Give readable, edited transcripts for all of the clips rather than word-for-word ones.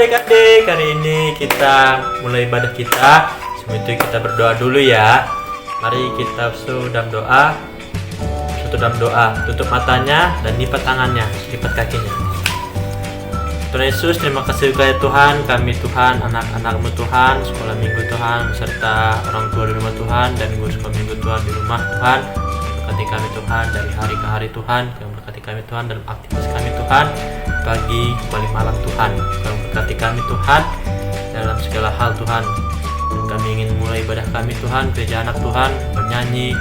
adik-adik, hari ini kita mulai ibadah kita. Sebelum itu kita berdoa dulu ya. Mari kita dalam doa. Dalam doa, tutup matanya dan lipat tangannya, lipat kakinya. Tuhan Yesus, terima kasih kepada Tuhan, kami Tuhan, anak-anak-Mu Tuhan, sekolah minggu Tuhan, serta orang tua di rumah Tuhan dan guru sekolah minggu Tuhan di rumah Tuhan. Berkati kami Tuhan dari hari ke hari Tuhan, yang berkati kami Tuhan dalam aktivitas kami Tuhan, pagi kembali malam Tuhan, yang berkati kami Tuhan dalam segala hal Tuhan. Dan kami ingin mulai ibadah kami Tuhan, gereja anak Tuhan, bernyanyi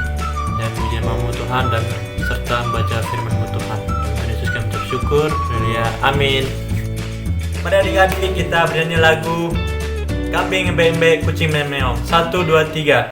dan memuji nama-Mu Tuhan dan serta membaca firman-Mu Tuhan. Tuhan Yesus kami ucap syukur, haleluya, amin. Mari adik-adik kita bernyanyi lagu Kambing Embe-embe Kucing Meong. 1, 2, 3.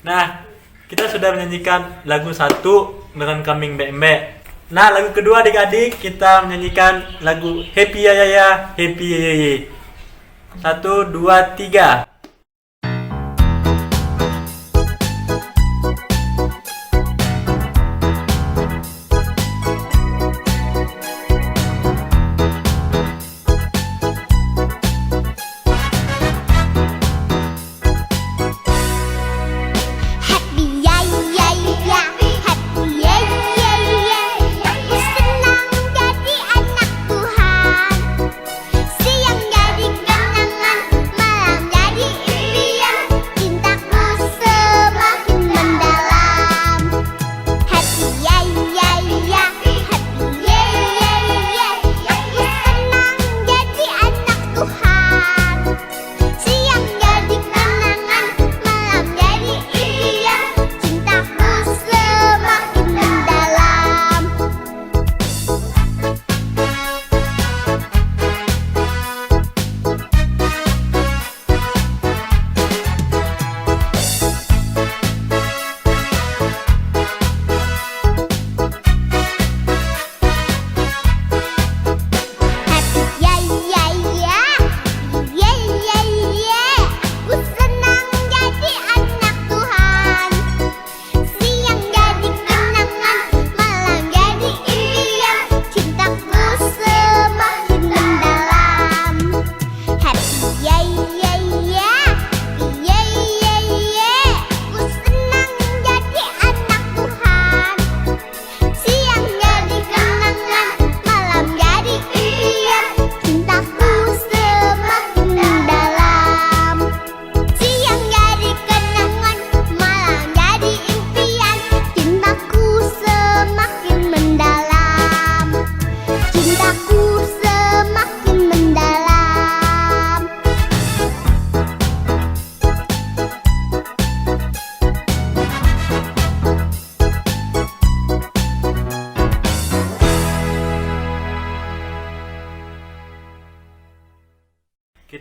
Nah, kita sudah menyanyikan lagu 1 dengan Kambing Embe-embe. Nah, lagu kedua adik-adik kita menyanyikan lagu Happy Ya Ya Ya, Happy Ya Ya Ya. 1, 2, 3. Senang jadi anak Tuhan, siang jadi kenangan, malam jadi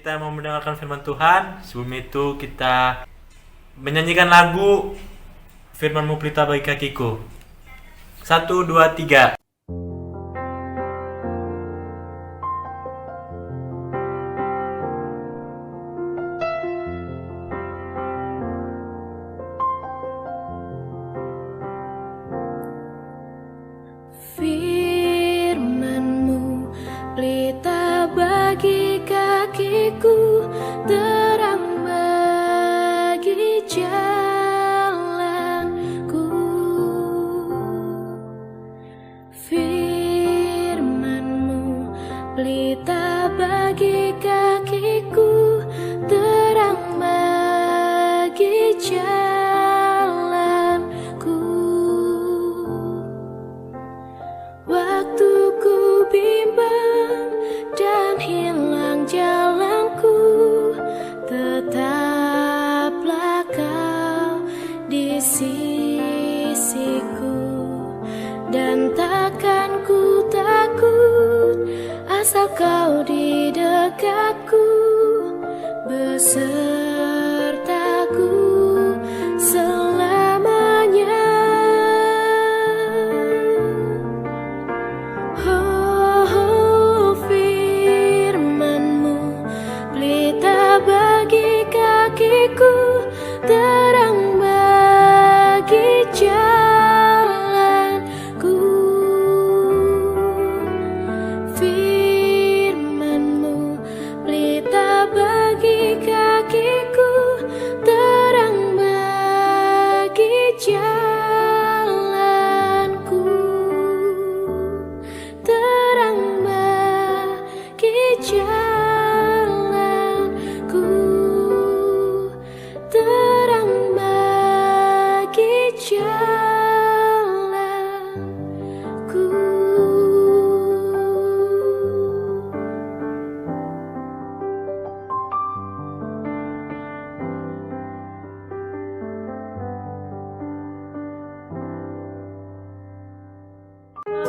kita mau mendengarkan firman Tuhan. Sebelum itu kita menyanyikan lagu Firman-Mu Pelita bagi kakiku. 1, 2, 3. Firman-Mu pelita bagi kakiku, terang bagi jalanku. Firman-Mu pelita bagi kakiku, terang bagi jalanku. Waktu ku bimbang dan hilang jalanku, tetaplah Kau di sisiku. Dan takkan ku takut, asal Kau di dekatku, besertaku selamanya. Oh, firman-Mu pelita bagi kakiku, terang bagi jalanku. Firman-Mu pelita bagi kakiku, terang bagi jalanku. Terang bagi jalanku, terang bagi jalanku.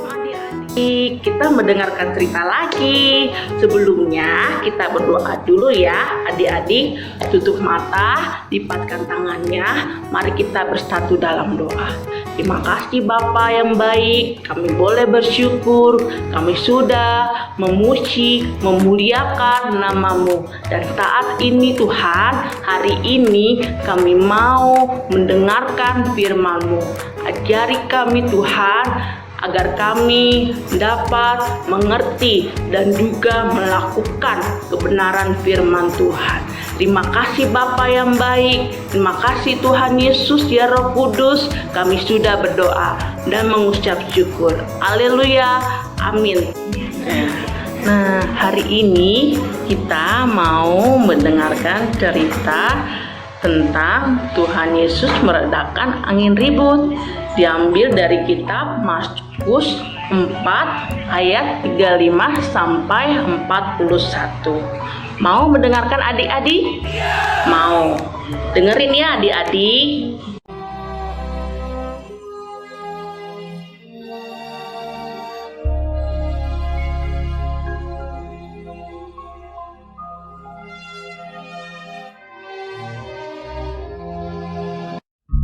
Adik-adik, kita mendengarkan cerita lagi. Sebelumnya kita berdoa dulu ya. Adik-adik tutup mata, lipatkan tangannya. Mari kita bersatu dalam doa. Terima kasih Bapa yang baik, kami boleh bersyukur, kami sudah memuji, memuliakan nama-Mu. Dan saat ini Tuhan, hari ini kami mau mendengarkan firman-Mu. Ajari kami Tuhan, agar kami dapat mengerti dan juga melakukan kebenaran firman Tuhan. Terima kasih Bapa yang baik, terima kasih Tuhan Yesus ya Roh Kudus, kami sudah berdoa dan mengucap syukur. Haleluya, amin. Nah, hari ini kita mau mendengarkan cerita tentang Tuhan Yesus meredakan angin ribut. Diambil dari kitab Mazmur 4 ayat 35 sampai 41. Mau mendengarkan adik-adik? Mau. Dengerin ya adik-adik.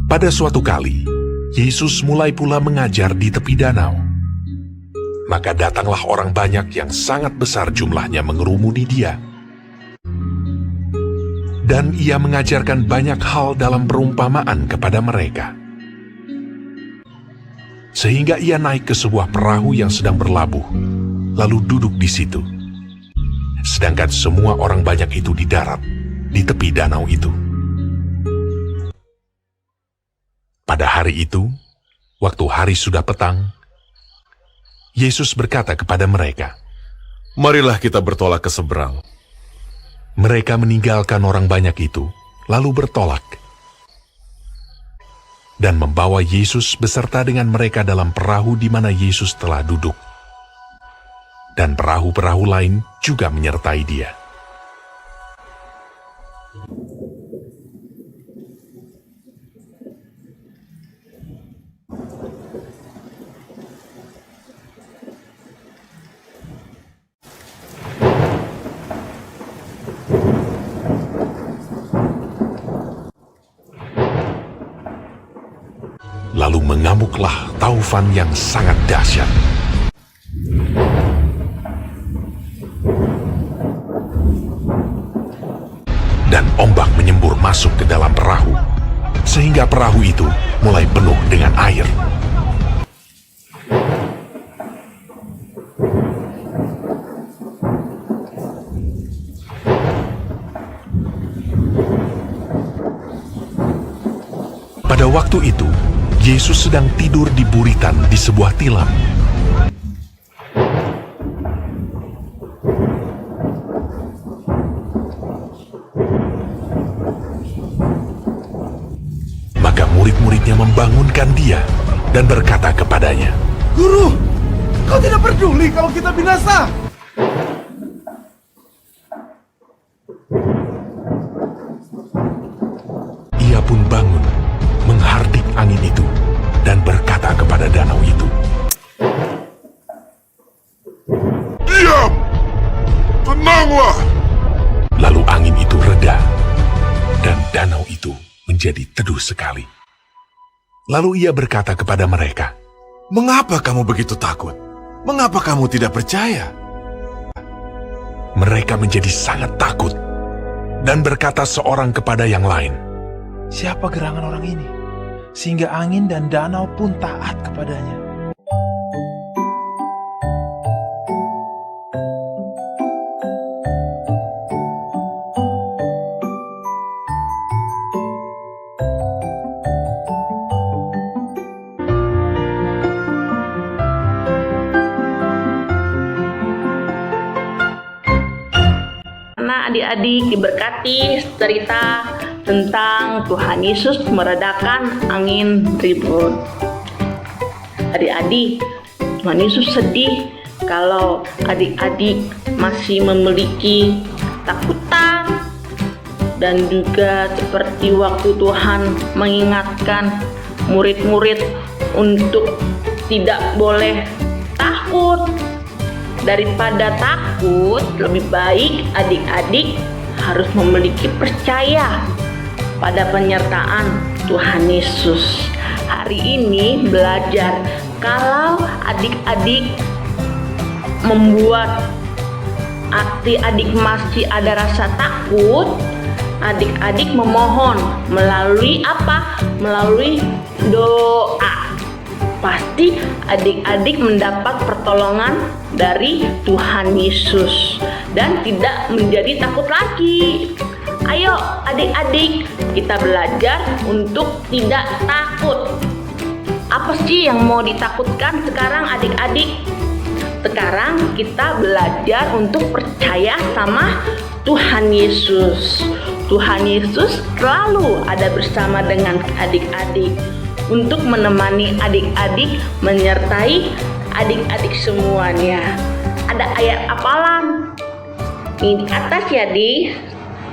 Pada suatu kali, Yesus mulai pula mengajar di tepi danau. Maka datanglah orang banyak yang sangat besar jumlahnya mengerumuni Dia. Dan Ia mengajarkan banyak hal dalam perumpamaan kepada mereka. Sehingga Ia naik ke sebuah perahu yang sedang berlabuh, lalu duduk di situ. Sedangkan semua orang banyak itu di darat, di tepi danau itu. Pada hari itu, waktu hari sudah petang, Yesus berkata kepada mereka, "Marilah kita bertolak ke seberang." Mereka meninggalkan orang banyak itu, lalu bertolak. Dan membawa Yesus beserta dengan mereka dalam perahu di mana Yesus telah duduk. Dan perahu-perahu lain juga menyertai Dia. mengamuklah taufan yang sangat dahsyat. Dan ombak menyembur masuk ke dalam perahu, sehingga perahu itu mulai penuh dengan air. Pada waktu itu, Yesus sedang tidur di buritan di sebuah tilam. Maka murid-muridnya membangunkan dia dan berkata kepadanya, Guru, kau tidak peduli kalau kita binasa? Ia pun bangun, menghardik angin itu, dan berkata kepada danau itu, Diam! Tenanglah! lalu angin itu reda, dan danau itu menjadi teduh sekali. Lalu ia berkata kepada mereka, Mengapa kamu begitu takut? Mengapa kamu tidak percaya? mereka menjadi sangat takut, dan berkata seorang kepada yang lain, Siapa gerangan orang ini? Sehingga angin dan danau pun taat kepadanya. Nah, adik-adik diberkati cerita tentang Tuhan Yesus meredakan angin ribut. Adik-adik, Tuhan Yesus sedih kalau adik-adik masih memiliki takutan, dan juga seperti waktu Tuhan mengingatkan murid-murid untuk tidak boleh takut. Daripada takut, lebih baik adik-adik harus memiliki percaya pada penyertaan Tuhan Yesus. Hari ini belajar kalau adik-adik membuat adik-adik masih ada rasa takut, adik-adik memohon melalui apa? Melalui doa. Pasti adik-adik mendapat pertolongan dari Tuhan Yesus dan tidak menjadi takut lagi. Ayo adik-adik, kita belajar untuk tidak takut. Apa sih yang mau ditakutkan sekarang adik-adik? Sekarang kita belajar untuk percaya sama Tuhan Yesus. Tuhan Yesus selalu ada bersama dengan adik-adik untuk menemani adik-adik, menyertai adik-adik semuanya. Ada ayat hafalan ini di atas ya, di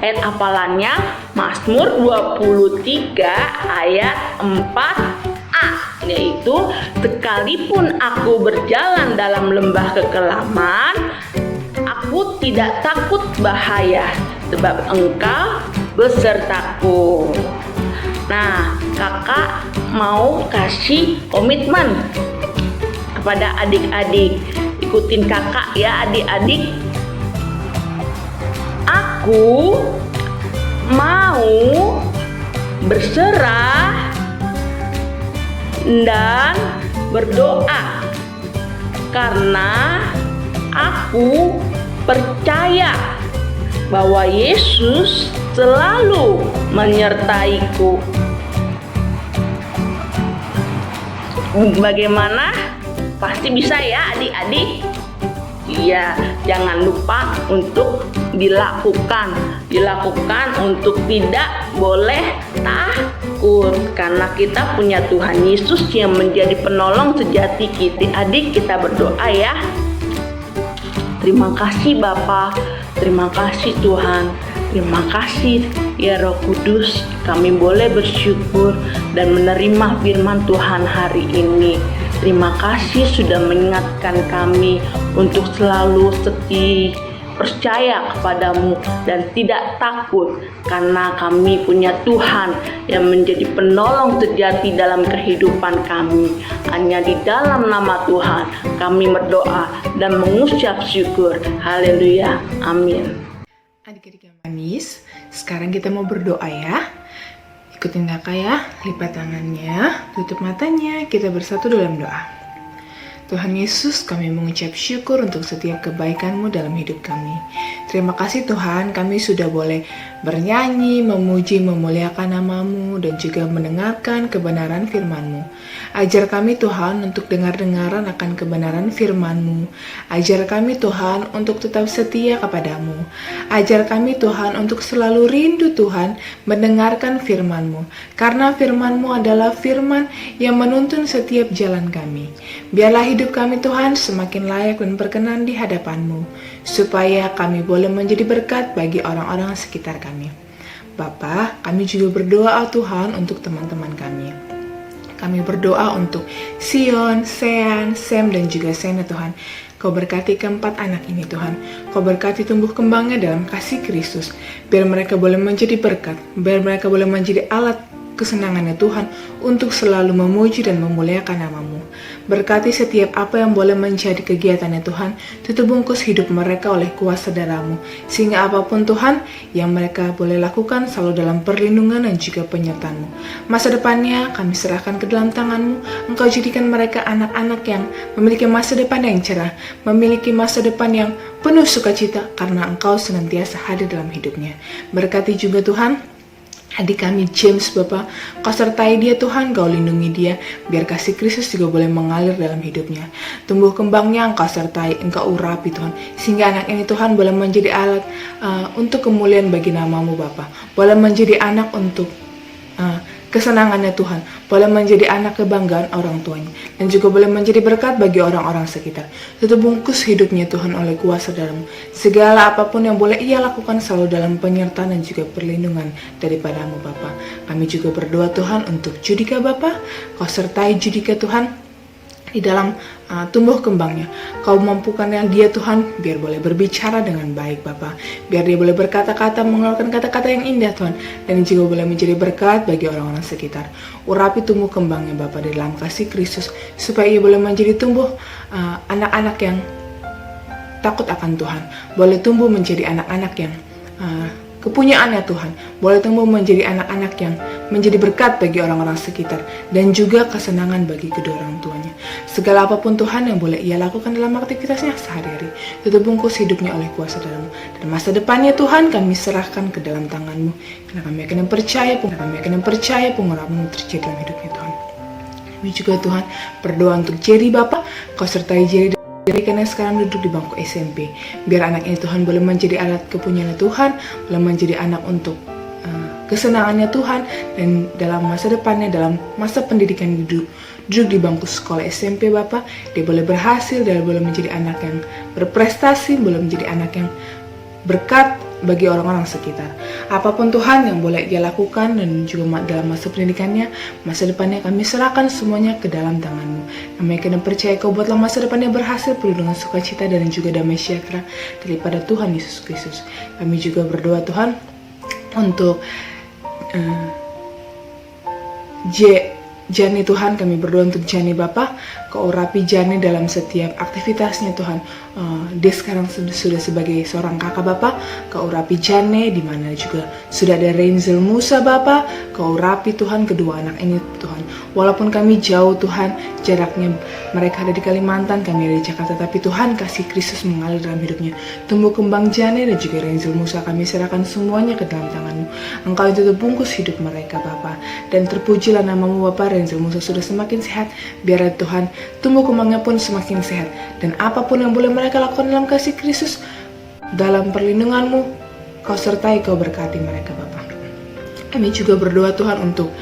ayat hafalannya Mazmur 23 ayat 4a, yaitu sekalipun aku berjalan dalam lembah kekelaman, aku tidak takut bahaya, sebab Engkau besertaku. Nah, kakak mau kasih komitmen kepada adik-adik. Ikutin kakak ya adik-adik. Aku mau berserah dan berdoa karena aku percaya bahwa Yesus selalu menyertaiku. Bagaimana? Pasti bisa ya adik-adik? Iya, jangan lupa untuk dilakukan untuk tidak boleh takut, karena kita punya Tuhan Yesus yang menjadi penolong sejati kita. Adik, kita berdoa ya. Terima kasih Bapa, terima kasih Tuhan, terima kasih ya Roh Kudus, kami boleh bersyukur dan menerima firman Tuhan hari ini. Terima kasih sudah mengingatkan kami untuk selalu setia percaya kepadamu dan tidak takut, karena kami punya Tuhan yang menjadi penolong sejati dalam kehidupan kami. Hanya di dalam nama Tuhan kami berdoa dan mengucap syukur. Haleluya, amin. Adik-adik yang manis, sekarang kita mau berdoa ya. Ikutin kakak ya, lipat tangannya, tutup matanya, kita bersatu dalam doa. Tuhan Yesus, kami mengucap syukur untuk setiap kebaikan-Mu dalam hidup kami. Terima kasih Tuhan, kami sudah boleh bernyanyi, memuji, memuliakan nama-Mu, dan juga mendengarkan kebenaran firman-Mu. Ajar kami Tuhan untuk dengar-dengaran akan kebenaran firman-Mu. Ajar kami Tuhan untuk tetap setia kepadamu. Ajar kami Tuhan untuk selalu rindu Tuhan mendengarkan firman-Mu. Karena firman-Mu adalah firman yang menuntun setiap jalan kami. Biarlah hidup kami Tuhan semakin layak dan berkenan di hadapan-Mu, supaya kami boleh menjadi berkat bagi orang-orang sekitar kami. Bapa, kami juga berdoa Tuhan untuk teman-teman kami. Kami berdoa untuk Sion, Sean, Sam, dan juga Sena Tuhan. Kau berkati keempat anak ini Tuhan. Kau berkati tumbuh kembangnya dalam kasih Kristus. Biar mereka boleh menjadi berkat. Biar mereka boleh menjadi alat kesenangannya Tuhan untuk selalu memuji dan memuliakan nama-Mu. Berkati setiap apa yang boleh menjadi kegiatannya Tuhan, tutup bungkus hidup mereka oleh kuasa darah-Mu, sehingga apapun Tuhan yang mereka boleh lakukan selalu dalam perlindungan dan juga penyertaan-Mu. Masa depannya kami serahkan ke dalam tangan-Mu. Engkau jadikan mereka anak-anak yang memiliki masa depan yang cerah, memiliki masa depan yang penuh sukacita, karena Engkau senantiasa hadir dalam hidupnya. Berkati juga Tuhan adik kami James Bapak, Kau sertai dia Tuhan, Kau lindungi dia, biar kasih Kristus juga boleh mengalir dalam hidupnya. Tumbuh kembangnya Engkau sertai, Engkau urapi Tuhan, sehingga anak ini Tuhan boleh menjadi alat untuk kemuliaan bagi nama-Mu Bapak, boleh menjadi anak untuk kesenangannya Tuhan, boleh menjadi anak kebanggaan orang tuanya, dan juga boleh menjadi berkat bagi orang-orang sekitar. Tutup bungkus hidupnya Tuhan oleh kuasa darah-Mu. Segala apapun yang boleh ia lakukan selalu dalam penyertaan dan juga perlindungan daripada-Mu Bapa. Kami juga berdoa Tuhan untuk Judika Bapa, Kau sertai Judika Tuhan di dalam tumbuh kembangnya. Kau mampukan dia Tuhan, biar boleh berbicara dengan baik Bapa, biar dia boleh berkata-kata, mengeluarkan kata-kata yang indah Tuhan, dan juga boleh menjadi berkat bagi orang-orang sekitar. Urapi tumbuh kembangnya Bapa di dalam kasih Kristus, supaya ia boleh menjadi tumbuh anak-anak yang takut akan Tuhan, boleh tumbuh menjadi anak-anak yang kepunyaannya Tuhan, boleh tumbuh menjadi anak-anak yang menjadi berkat bagi orang-orang sekitar, dan juga kesenangan bagi kedua orang tuanya. Segala apapun Tuhan yang boleh ia lakukan dalam aktivitasnya sehari-hari, tutup bungkus hidupnya oleh kuasa darah-Mu, dan masa depannya Tuhan kami serahkan ke dalam tangan-Mu, karena kami akan percaya pengurapan-Mu terjadi dalam hidupnya Tuhan. Kami juga Tuhan berdoa untuk Jerry Bapak, Kau sertai Jerry karena sekarang duduk di bangku SMP. Biar anak ini Tuhan boleh menjadi alat kepunyaan Tuhan, boleh menjadi anak untuk kesenangannya Tuhan, dan dalam masa depannya, dalam masa pendidikan duduk di bangku sekolah SMP Bapak, dia boleh berhasil, dia boleh menjadi anak yang berprestasi, boleh menjadi anak yang berkat bagi orang-orang sekitar. Apapun Tuhan yang boleh dia lakukan, dan juga dalam masa pendidikannya, masa depannya kami serahkan semuanya ke dalam tangan-Mu. Kami akan percaya Kau buatlah masa depannya berhasil penuh dengan sukacita dan juga damai sejahtera daripada Tuhan Yesus Kristus. Kami juga berdoa Tuhan untuk Jani Tuhan, kami berdoa untuk Jani Bapak, Kau urapi Jani dalam setiap aktivitasnya Tuhan. Dia sekarang sudah sebagai seorang kakak Bapak, Kau urapi Jani, di mana juga sudah ada Renzel Musa Bapak, Kau urapi Tuhan kedua anak ini Tuhan. Walaupun kami jauh Tuhan, jaraknya mereka ada di Kalimantan, kami ada di Jakarta, tapi Tuhan kasih Kristus mengalir dalam hidupnya. Tumbuh kembang Jani dan juga Renzel Musa kami serahkan semuanya ke dalam tangan-Mu. Engkau itu bungkus hidup mereka Bapak, dan terpujilah nama-Mu Bapak. Renzel Musa sudah semakin sehat, biar Tuhan tumbuh kembangnya pun semakin sehat, dan apapun yang boleh mereka lakukan dalam kasih Kristus, dalam perlindungan-Mu, Kau sertai, Kau berkati mereka Bapak. Kami juga berdoa Tuhan untuk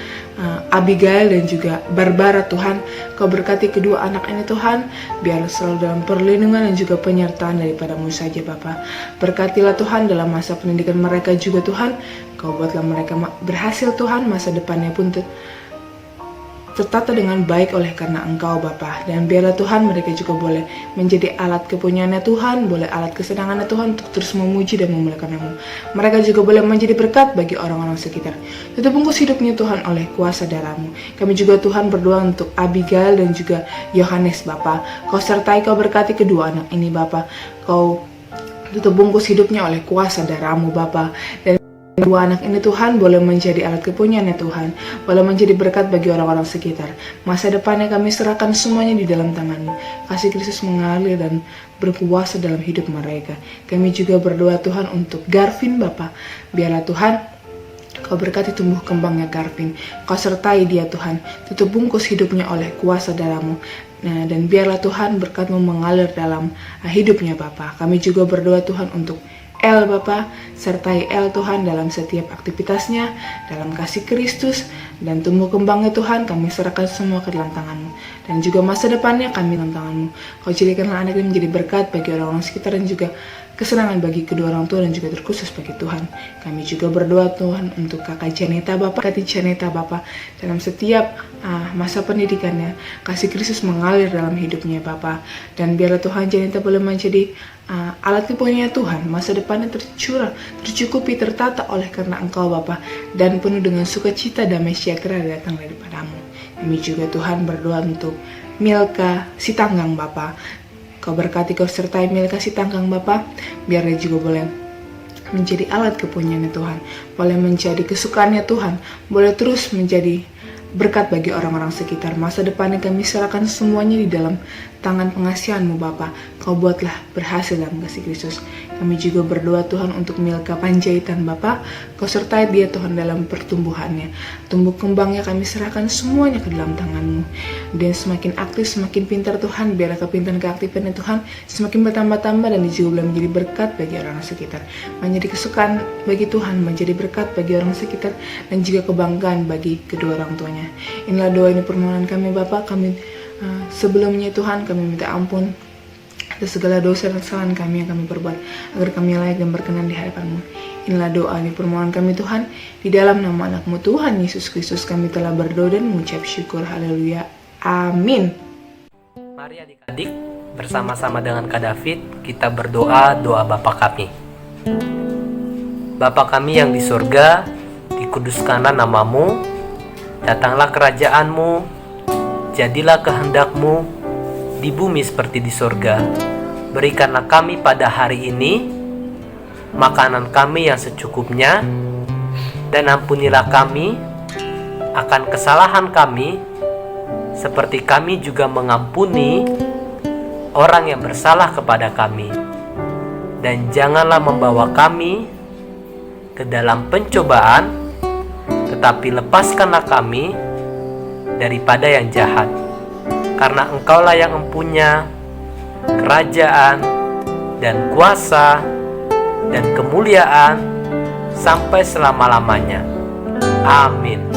Abigail dan juga Barbara Tuhan, Kau berkati kedua anak ini Tuhan, biar selalu dalam perlindungan dan juga penyertaan daripada-Mu saja Bapak. Berkatilah Tuhan dalam masa pendidikan mereka juga Tuhan, Kau buatlah mereka berhasil Tuhan, masa depannya pun tertata dengan baik oleh karena Engkau Bapa. Dan biarlah Tuhan mereka juga boleh menjadi alat kepunyaannya Tuhan, boleh alat kesenangannya Tuhan untuk terus memuji dan memuliakan Nama-Mu. Mereka juga boleh menjadi berkat bagi orang-orang sekitar. Tutup bungkus hidupnya Tuhan oleh kuasa darah-Mu. Kami juga Tuhan berdoa untuk Abigail dan juga Yohanes Bapa. Kau sertai, Kau berkati kedua anak ini Bapa. Kau tutup bungkus hidupnya oleh kuasa darah-Mu Bapa. Dan dua anak ini Tuhan boleh menjadi alat kepunyaannya Tuhan, boleh menjadi berkat bagi orang-orang sekitar. Masa depannya kami serahkan semuanya di dalam tangan-Mu. Kasih Kristus mengalir dan berkuasa dalam hidup mereka. Kami juga berdoa Tuhan untuk Garvin Bapa. Biarlah Tuhan Kau berkati tumbuh kembangnya Garvin. Kau sertai dia Tuhan. Tutup bungkus hidupnya oleh kuasa darah-Mu. Nah, dan biarlah Tuhan berkat-Mu mengalir dalam hidupnya Bapa. Kami juga berdoa Tuhan untuk El Bapa, sertai El Tuhan dalam setiap aktivitasnya, dalam kasih Kristus, dan tumbuh kembangnya Tuhan, kami serahkan semua ke dalam tangan-Mu. Dan juga masa depannya kami dalam tangan-Mu. Kau jadikanlah anak ini menjadi berkat bagi orang-orang sekitar dan juga kesenangan bagi kedua orang tua dan juga terkhusus bagi Tuhan. Kami juga berdoa Tuhan untuk kakak Janeta Bapa, Kati Janeta Bapa, dalam setiap masa pendidikannya, kasih Kristus mengalir dalam hidupnya Bapa. Dan biarlah Tuhan Janeta boleh menjadi alat kepunyaannya Tuhan, masa depannya tercurah, tercukupi, tertata oleh karena Engkau Bapa, dan penuh dengan sukacita, damai sejahtera datang daripada-Mu. Kami juga Tuhan berdoa untuk Milka Sitanggang Bapa. Kau berkati, Kau sertai Milka Sitanggang Bapa, biar dia juga boleh menjadi alat kepunyaannya Tuhan, boleh menjadi kesukaannya Tuhan, boleh terus menjadi berkat bagi orang-orang sekitar. Masa depannya kami serahkan semuanya di dalam tangan pengasihan-Mu Bapa. Kau buatlah berhasil dalam kasih Kristus. Kami juga berdoa Tuhan untuk Milka Panjaitan Bapa. Kau sertai dia Tuhan dalam pertumbuhannya. Tumbuh kembangnya kami serahkan semuanya ke dalam tangan-Mu. Dan semakin aktif, semakin pintar Tuhan. Biarlah kepintaran keaktifannya Tuhan semakin bertambah-tambah dan dia juga boleh menjadi berkat bagi orang sekitar. Menjadi kesukaan bagi Tuhan, menjadi berkat bagi orang sekitar, dan juga kebanggaan bagi kedua orang tuanya. Inilah doa ini permohonan kami Bapa. Kami sebelumnya Tuhan kami minta ampun atas segala dosa dan kesalahan kami yang kami perbuat, agar kami layak dan berkenan di hadapan-Mu. Inilah doa ini permohonan kami Tuhan, di dalam nama anak-Mu Tuhan Yesus Kristus kami telah berdoa dan mengucap syukur. Haleluya. Amin. Mari adik-adik, bersama-sama dengan Kak David kita berdoa doa Bapa kami. Bapa kami yang di surga, dikuduskanlah nama-Mu, datanglah kerajaan-Mu, jadilah kehendak-Mu di bumi seperti di surga. Berikanlah kami pada hari ini makanan kami yang secukupnya, dan ampunilah kami akan kesalahan kami, seperti kami juga mengampuni orang yang bersalah kepada kami. Dan janganlah membawa kami ke dalam pencobaan, tetapi lepaskanlah kami daripada yang jahat. Karena Engkaulah yang mempunyai kerajaan dan kuasa dan kemuliaan sampai selama-lamanya. Amin.